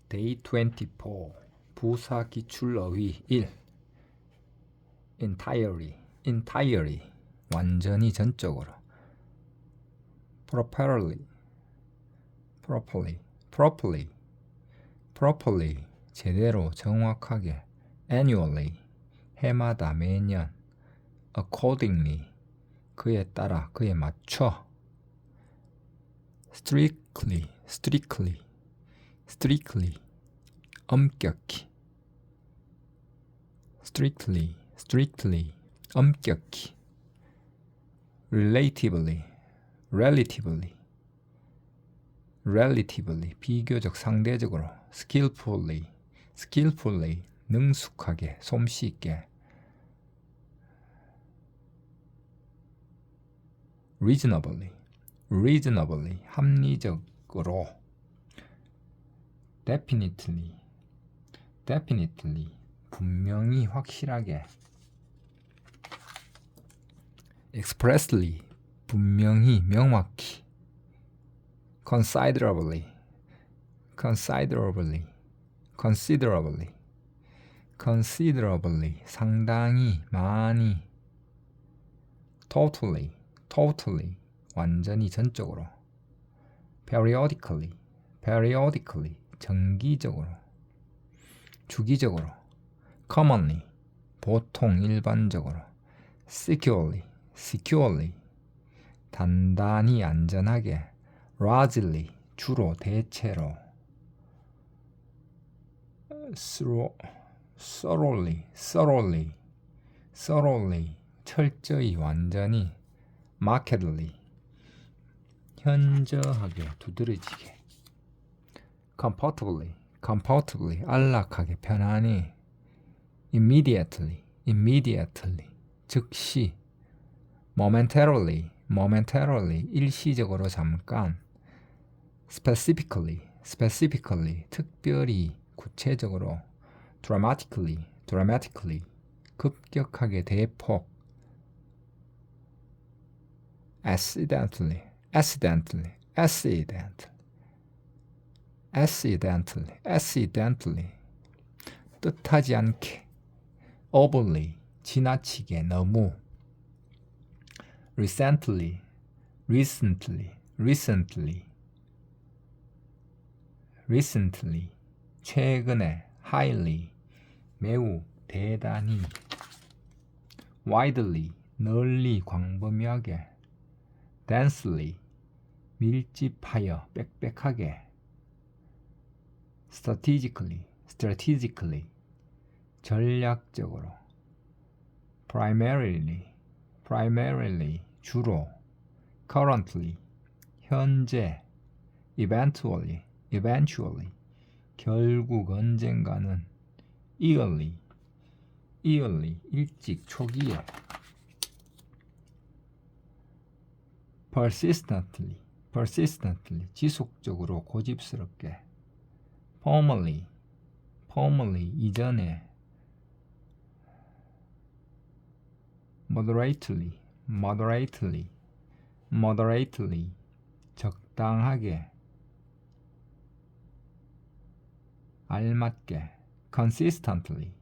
Day 24 부사 기출 어휘 1 entirely 완전히 전적으로 properly 제대로 정확하게 annually 해마다 매년 accordingly 그에 따라 그에 맞춰 strictly 엄격히 strictly 엄격히 relatively 비교적 상대적으로 skillfully 능숙하게 솜씨있게 reasonably 합리적으로 definitely 분명히 확실하게 expressly 분명히 명확히 considerably 상당히 많이 totally 완전히 전적으로 periodically 정기적으로 주기적으로 commonly 보통 일반적으로 securely 단단히 안전하게 largely 주로 대체로 thoroughly 철저히 완전히 markedly 현저하게 두드러지게 comfortably 안락하게 편안히 immediately 즉시 momentarily 일시적으로 잠깐 specifically 특별히 구체적으로 dramatically 급격하게 대폭 accidentally 뜻하지 않게 overly 지나치게 너무 recently 최근에 highly 매우 대단히 widely 널리 광범위하게 densely 밀집하여 빽빽하게 strategically 전략적으로 primarily 주로 currently 현재 eventually 결국 언젠가는 early 일찍 초기에 persistently 지속적으로 고집스럽게 formerly 이전에 moderately 적당하게 알맞게 consistently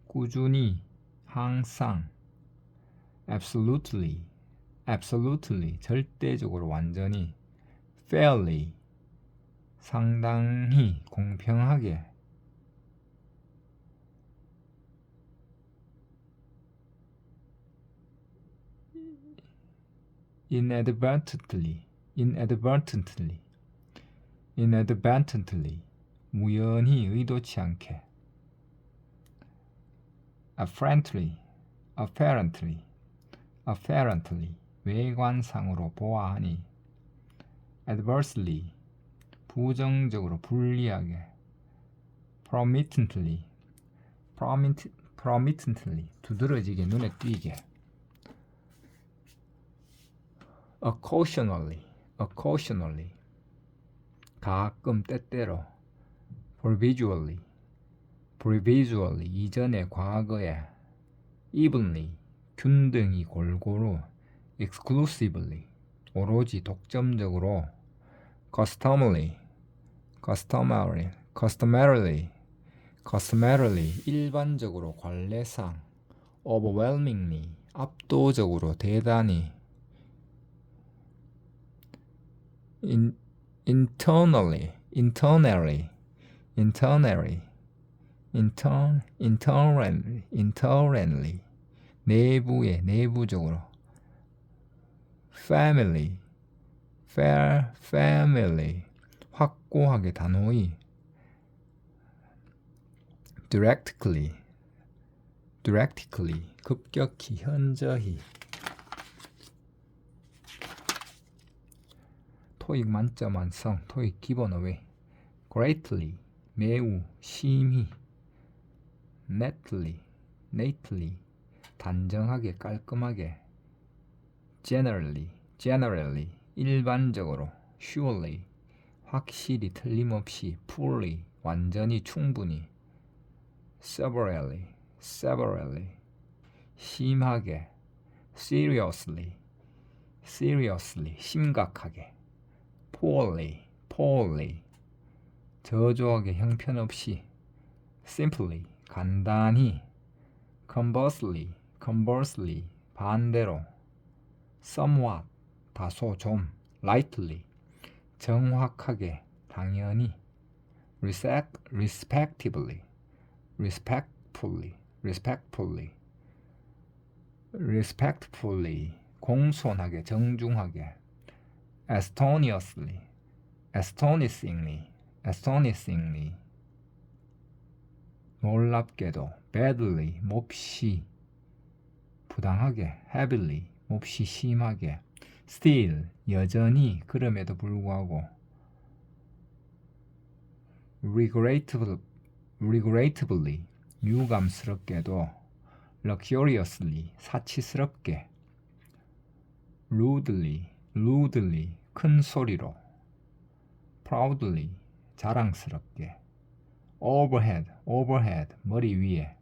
꾸준히 항상 absolutely 절대적으로 완전히 fairly 상당히 공평하게 inadvertently 우연히 의도치 않게 apparently 외관상으로 보아하니 adversely 부정적으로 불리하게 prominently 두드러지게 눈에 띄게 occasionally 가끔 때때로 previously 이전에 과거에 evenly 균등히 골고루 exclusively 오로지 독점적으로 customarily customarily, customarily, 일반적으로, 관례상, overwhelmingly, 압도적으로, 대단히, internally, internally, internally, internally, 내부에, 내부적으로, family, family, 확고하게, 단호히, directly, 급격히, 현저히. 토익 만점 완성, 토익 기본 어웨이. greatly, 매우, 심히. neatly, 단정하게, 깔끔하게. generally, 일반적으로. surely, 확실히, 틀림없이. fully, 완전히, 충분히. severally, 심하게. seriously, 심각하게. poorly, 저조하게, 형편없이. simply, 간단히. conversely, 반대로. somewhat, 다소, 좀. lightly, 정확하게, 당연히. respectfully, 공손하게, 정중하게. astonishingly, 놀랍게도. badly, 몹시, 부당하게. heavily, 몹시 심하게. still, 여전히, 그럼에도 불구하고. regrettably, 유감스럽게도. luxuriously, 사치스럽게. rudely, 큰 소리로. proudly, 자랑스럽게. overhead, 머리 위에.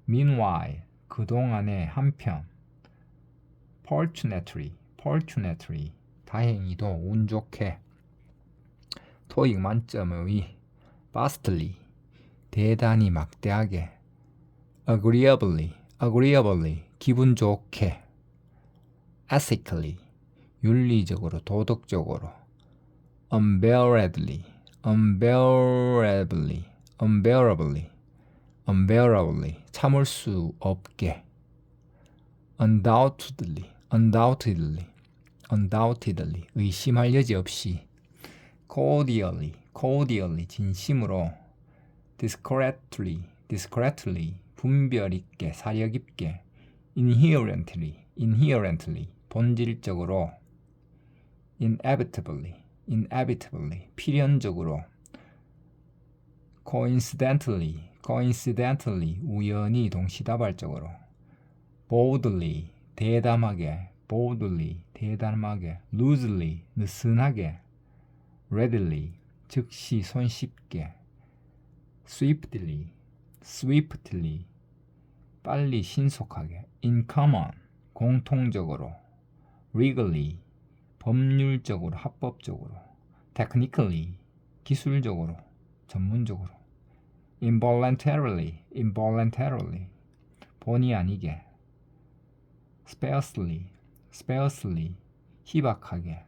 meanwhile, 그동안에, 한편. fortunately, 다행히도, 운 좋게. 토익 만점의 vastly, 대단히, 막대하게. agreeably, 기분 좋게. ethically, 윤리적으로, 도덕적으로. unbearably, 참을 수 없게. undoubtedly, 의심할 여지 없이. cordially, 진심으로. discreetly, 분별 있게, 사려 깊게. inherently, 본질적으로. inevitably, 필연적으로. coincidentally, 우연히, 동시다발적으로. boldly, 대담하게. loosely, 느슨하게. readily, 즉시, 손쉽게. swiftly, 빨리, 신속하게. in common, 공통적으로. legally, 법률적으로, 합법적으로. technically, 기술적으로, 전문적으로. involuntarily, 본의 아니게. sparsely, 희박하게.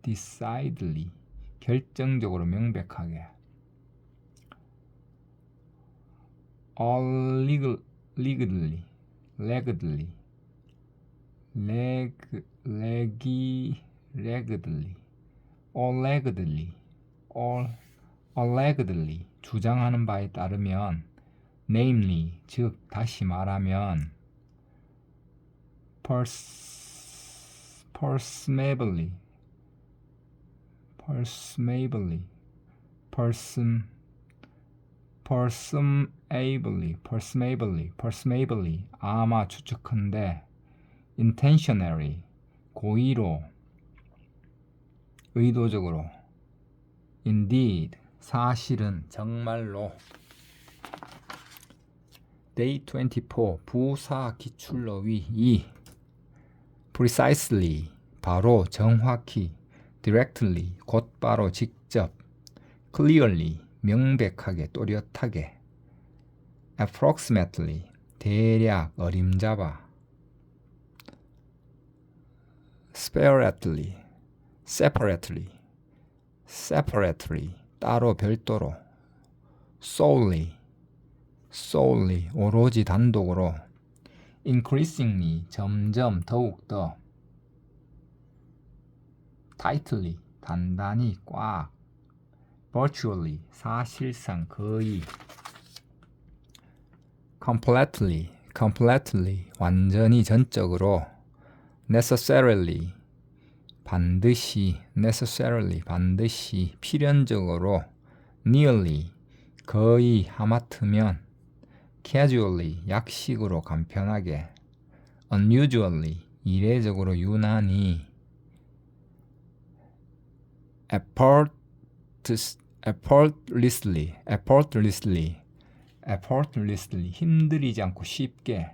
decidedly, 결정적으로, 명백하게. allegedly, 주장하는 바에 따르면. namely, 즉 다시 말하면. presumably, 아마, 추측컨대. intentionally, 고의로, 의도적으로. indeed, 사실은, 정말로. day 24 부사 기출로 위 2 precisely 바로 정확히 directly 곧바로 직접 clearly 명백하게 또렷하게 approximately 대략 어림잡아 separately 따로 별도로 solely 오로지 단독으로 increasingly 점점 더욱더 tightly 단단히 꽉 virtually 사실상 거의 completely 완전히 전적으로 necessarily 반드시 필연적으로 nearly 거의 하마터면 casually 약식으로 간편하게 unusually 이례적으로 유난히 effortlessly 힘들이지 않고 쉽게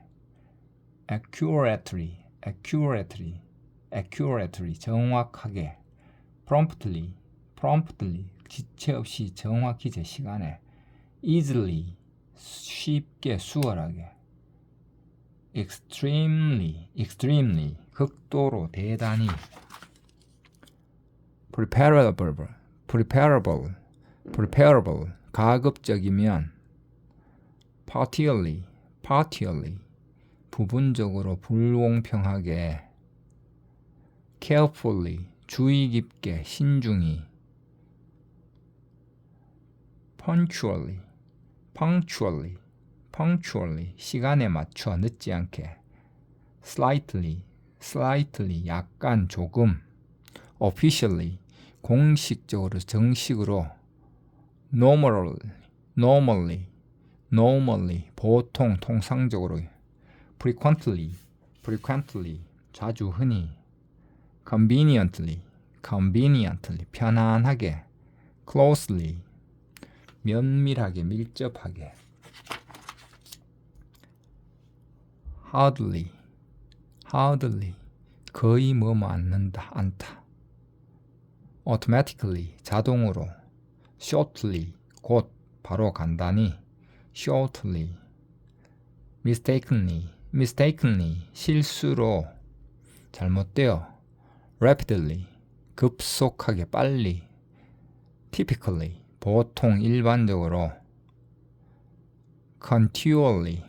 accurately 정확하게 promptly 지체 없이 정확히 제 시간에 easily 쉽게 수월하게 extremely 극도로 대단히 preparable 가급적이면 partially 부분적으로 불공평하게 carefully 주의 깊게 신중히 punctually 시간에 맞춰 늦지 않게 slightly 약간 조금 officially 공식적으로 정식으로 normally 보통 통상적으로 frequently 자주 흔히 conveniently 편안하게 closely 면밀하게 밀접하게 hardly 거의 않다 automatically 자동으로 shortly 곧 바로 간단히 shortly mistakenly 실수로 잘못되어 rapidly 급속하게 빨리 typically 보통 일반적으로 continually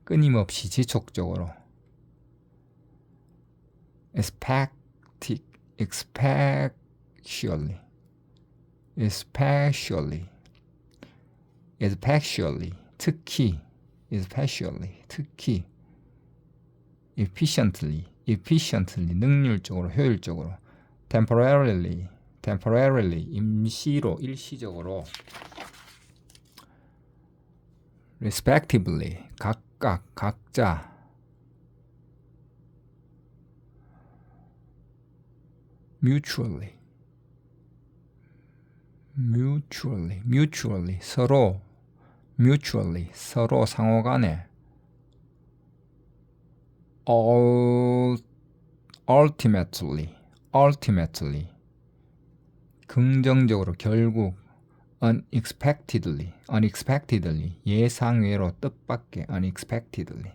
끊임없이 지속적으로 especially 특히 efficiently 능률적으로 효율적으로 temporarily 임시로 일시적으로 respectively 각자 mutually 서로 상호간에 ultimately 긍정적으로 결국 unexpectedly 예상외로 뜻밖의 unexpectedly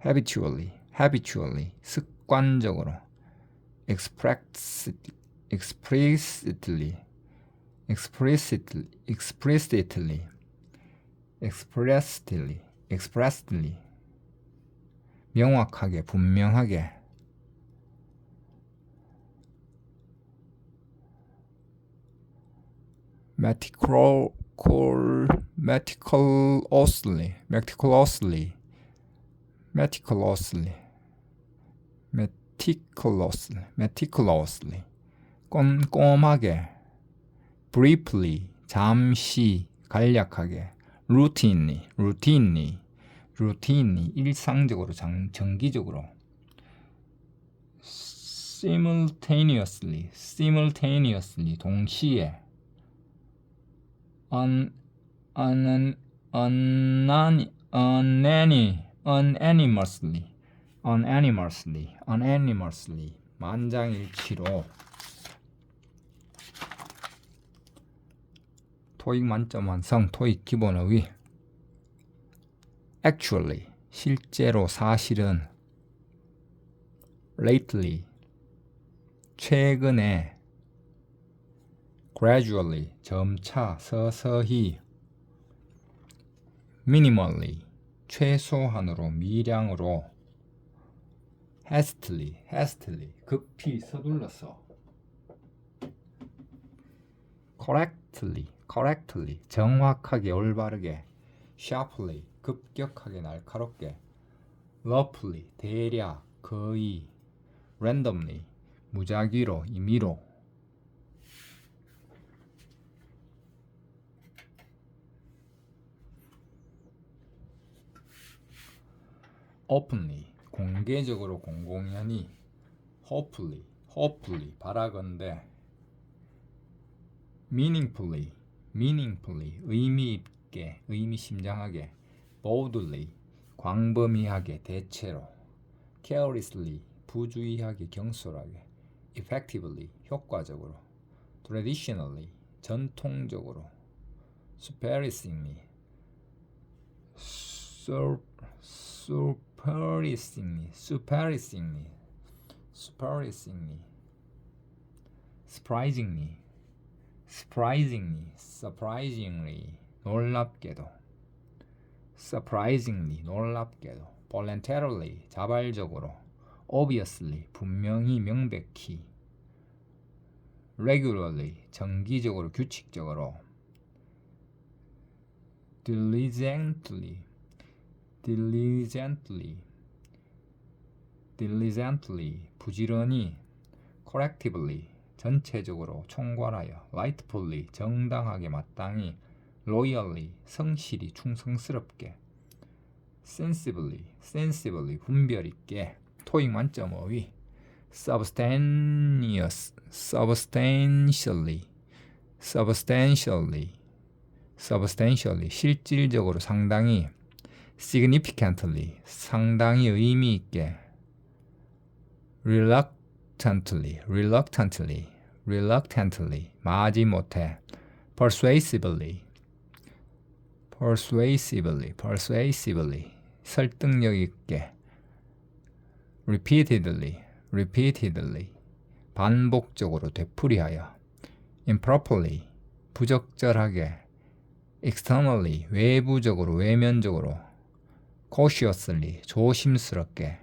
habitually 습관적으로 explicitly 명확하게 분명하게 meticulously 꼼꼼하게 briefly 잠시 간략하게 routinely 일상적으로 정기적으로 simultaneously 동시에 unanimously 만장일치로 토익 만점 완성, 토익 기본 어휘. actually 실제로, 사실은. lately 최근에. gradually 점차, 서서히. minimally 최소한으로, 미량으로. hastily 급히, 서둘러서. correctly 정확하게, 올바르게. sharply 급격하게, 날카롭게. roughly 대략, 거의. randomly 무작위로, 임의로. openly 공개적으로, 공공연히. hopefully 바라건대. meaningfully 의미 있게, 의미심장하게. boldly 광범위하게, 대체로. carelessly 부주의하게, 경솔하게. effectively 효과적으로. traditionally 전통적으로. surprisingly surprisingly 놀랍게도. voluntarily 자발적으로. obviously 분명히, 명백히. regularly 정기적으로, 규칙적으로. diligently 부지런히. collectively 전체적으로, 총괄하여. rightfully 정당하게, 마땅히. loyally 성실히, 충성스럽게. sensibly 분별 있게. 토익 만점 어휘. substantially 실질적으로, 상당히. significantly 상당히 의미 있게. reluctantly 마지못해. persuasively 설득력 있게. repeatedly 반복적으로, 되풀이하여. improperly 부적절하게. externally 외부적으로, 외면적으로. cautiously 조심스럽게.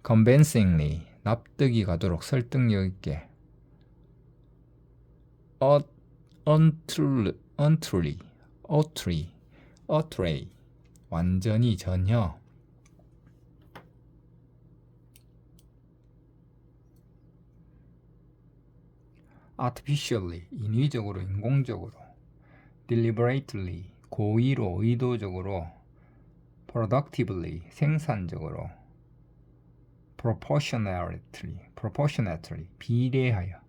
convincingly 납득이 가도록, 설득력 있게. utterly 완전히, 전혀. artificially 인위적으로, 인공적으로. deliberately 고의로, 의도적으로. productively 생산적으로. proportionately 비례하여.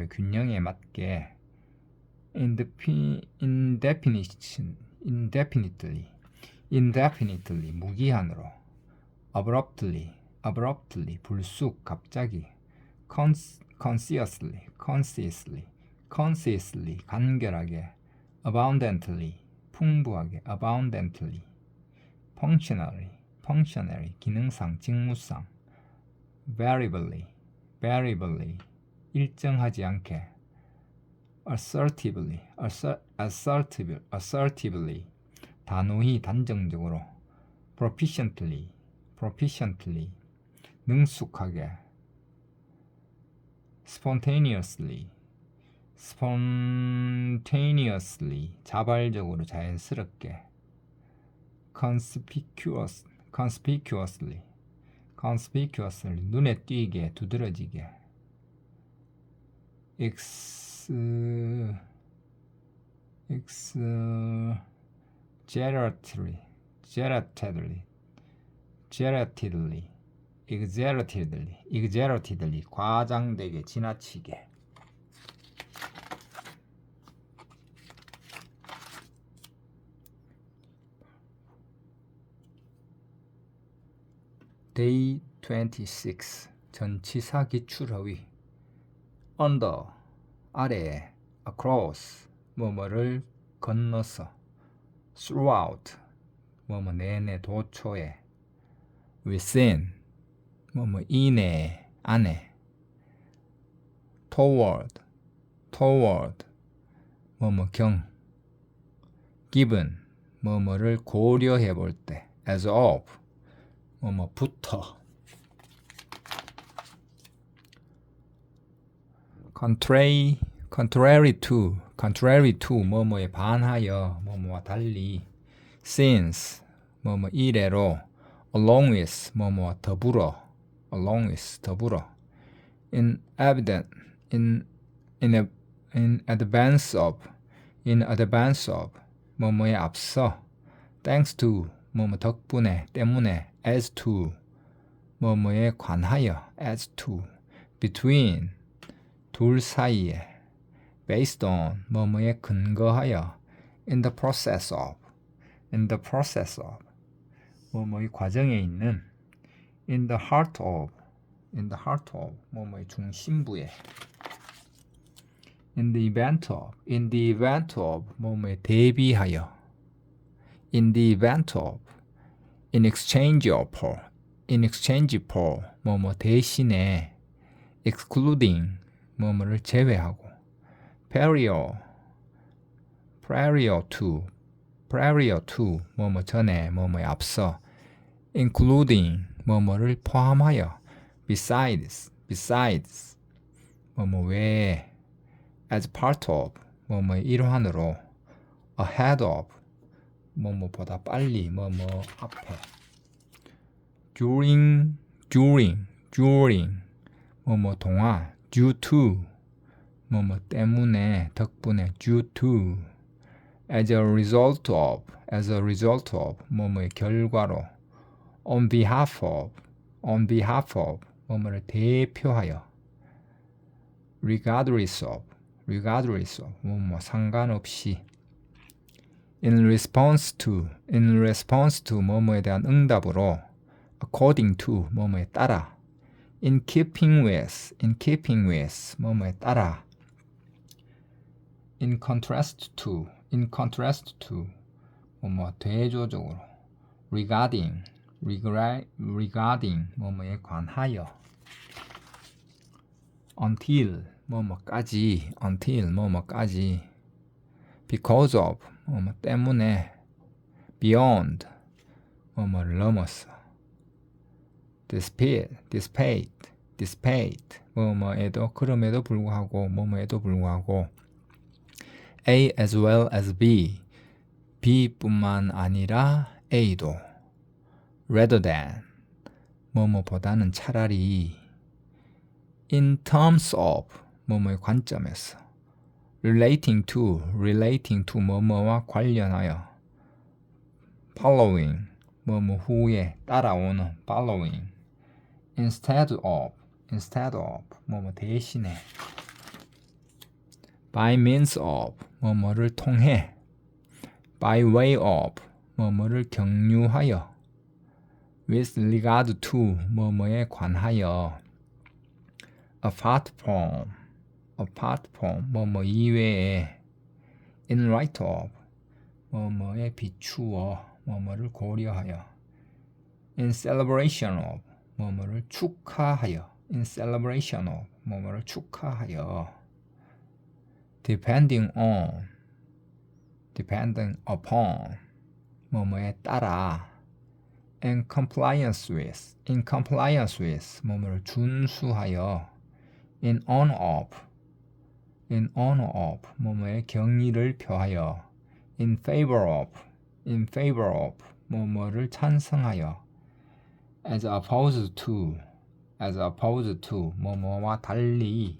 균형에 맞게. indefinitely 무기한으로. abruptly 불쑥, 갑자기. consciously 간결하게. abundantly 풍부하게. functionally 기능상, 직무상. variably 일정하지 않게. assertively 단호히, 단정적으로. proficiently 능숙하게. spontaneously 자발적으로, 자연스럽게. conspicuously 눈에 띄게, 두드러지게. exaggeratedly exaggeratedly 과장되게 지나치게. Day 26 전치사 기출어휘 under 아래에 across 뭐뭐를 건너서 throughout 뭐뭐 내내 도초에 within 뭐뭐 이내 안에 toward 뭐뭐 경 given 뭐뭐를 고려해 볼 때 as of 뭐뭐부터 contrary to 뭐뭐에 반하여 뭐뭐와 달리 since 뭐뭐 이래로 along with 뭐뭐와 더불어 in advance of 뭐뭐에 앞서 thanks to 뭐뭐 덕분에 때문에 as to 뭐뭐에 관하여 as to between 둘 사이에 based on 뭐뭐에 근거하여 in the process of 뭐뭐의 과정에 있는 in the heart of 뭐뭐의 중심부에 in the event of 뭐뭐에 대비하여 in the event of in exchange for 뭐뭐 대신에 excluding 뭐뭐를 제외하고 prior to 뭐뭐 전에 뭐뭐에 앞서 including 뭐뭐를 포함하여 besides 뭐뭐 외에 as part of 뭐뭐의 일환으로 ahead of 뭐뭐보다 빨리 뭐뭐 앞에 during 뭐뭐 동안 due to 뭐뭐 때문에 덕분에 due to as a result of 뭐뭐의 결과로 on behalf of 뭐뭐를 대표하여 regardless of 뭐뭐 상관없이 in response to 뭐뭐에 대한 응답으로 according to 뭐뭐에 따라 in keeping with 뭐뭐에 따라 in contrast to 뭐뭐 대조적으로 regarding 뭐뭐에 관하여 until 뭐뭐까지 because of 뭐뭐 때문에 beyond 뭐뭐를 넘어서 despite 뭐뭐에도 그럼에도 불구하고 뭐뭐에도 불구하고 A as well as B B뿐만 아니라 A도 rather than 뭐뭐보다는 차라리 in terms of 뭐뭐의 관점에서 relating to 뭐뭐와 관련하여 following 뭐뭐 후에 따라오는 following instead of 뭐뭐 대신에 by means of 뭐뭐를 통해 by way of 뭐뭐를 경유하여 with regard to 뭐뭐에 관하여 apart from 뭐뭐 이외에 in light of 뭐뭐에 비추어 뭐뭐를 고려하여 in celebration of 뭐뭐를 축하하여 in celebration of 뭐뭐를 축하하여 depending upon 뭐뭐에 따라 in compliance with 뭐뭐를 준수하여 in honor of 뭐뭐의 경의를 표하여 in favor of 뭐뭐를 찬성하여 as opposed to 뭐뭐와 달리